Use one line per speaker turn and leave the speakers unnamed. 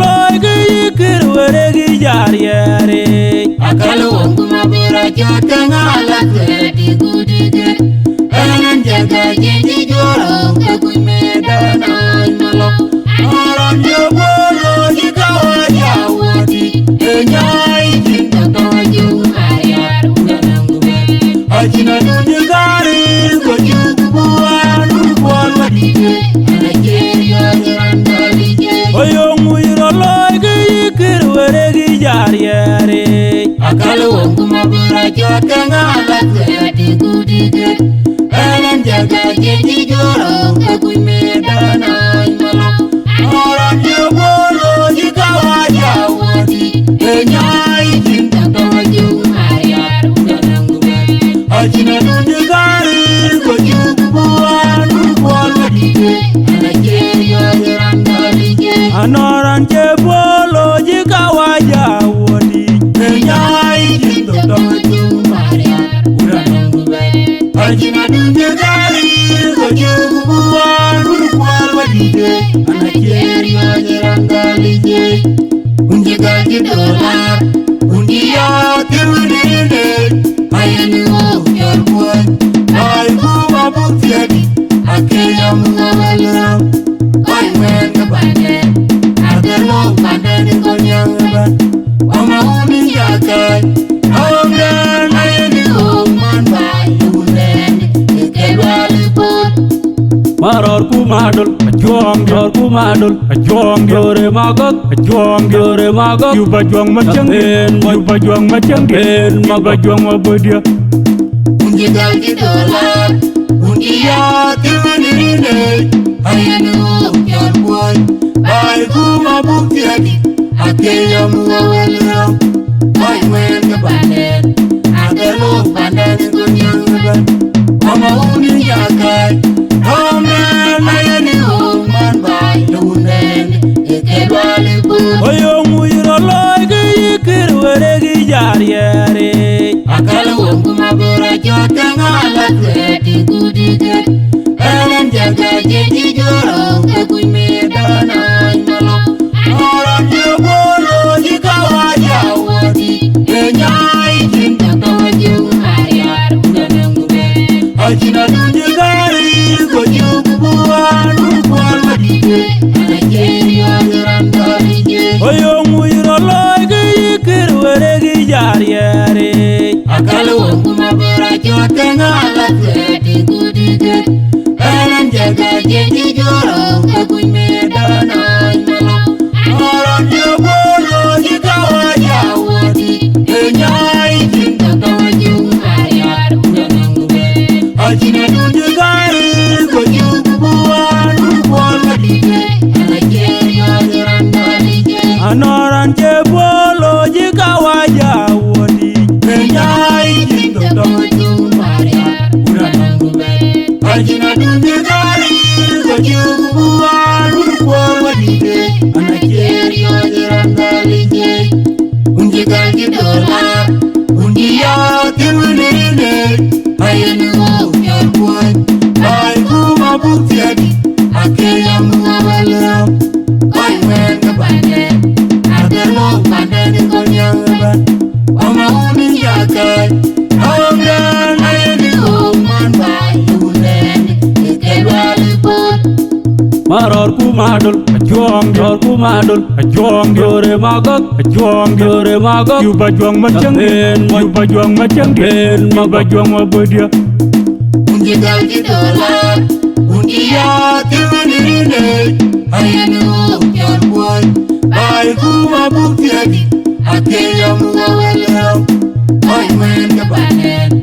loy ki yikir were gi jar yere
Akalu wonguma bura jota ngala kredi gudige Enan jaga jeji jorong kakuime danay malo Aran jobolo jikawa jawadi Enyai jinta toju ayar udanangube Ajina dujigari gojukubuan Ubuan wadige Anajeri adirandalije
Oyong wiro loy ki yikir were gi jar yere
Akalu wonguma bura jota ngala kredi gudige Enan jaga jeji jorong kakuime danay malo Aran jobolo jikawa jawadi Enyai jinta toju ayar udanangube Ajina dujigari gojukubuan Ubuan wadige Anajeri adirandalije
Anoran jebolo jikawa jawodi
Enyai jinta toju ayar udanangube Ajina dujigari gojukubuan Ubuan wadige Anajeri adirandalije Unjigal jidolar Unjiya tiwinine Ayani yor buwan Ay kuma buktiadi Akeya mungawalam Ay wen kabane Agalo pandani konyangaban Wama uni yakay Awamdan ayani man bay Unen Ikelwali put
Maror kumadol ajong yore magok yuba juang macang den maga juang mabodia
Unjigal jidolar Unjiya tiwinine Ayani yor buwan Ay kuma buktiadi Akeya mungawalam Ay wen kabane Agalo pandani konyangaban Wama uni yakay Awamdan ayani man bay Unen Ikelwali put
Oyong wiro loy ki yikir were gi jar yere
Akalu wonguma bura jota ngala kredi gudige Enan jaga jeji jorong kakuime danay malo Aran jobolo jikawa jawadi Enyai jinta toju ayar udanangube Ajina dujigari gojukubuan Ubuan wadige Anajeri adirandalije
Oyong wiro loy ki yikir were gi jar yere
Akalu wonguma bura jota ngala kredi gudige Enan jaga jeji jorong kakuime danay malo Aran jobolo jikawa jawadi Enyai jinta toju ayar udanangube Ajina dujigari gojukubuan Ubuan wadige Anajeri adirandalije
Anoran jebolo jikawa jawodi
Enyai jinta toju ayar udanangube Ajina dujigari gojukubuan Ubuan wadige Anajeri adirandalije Unjigal jidolar Unjiya tiwinine Ayani yor buwan Ay kuma buktiadi Akeya mungawalam Ay wen kabane Agalo pandani konyangaban Wama uni yakay Awamdan ayani man bay Unen Ikelwali put
Maror kumadol ajong yore magok yuba juang macang den maga juang mabodia
Unjigal jidolar Unjiya tiwinine Ayani yor buwan Ay kuma buktiadi Akeya mungawalam Ay wen kabane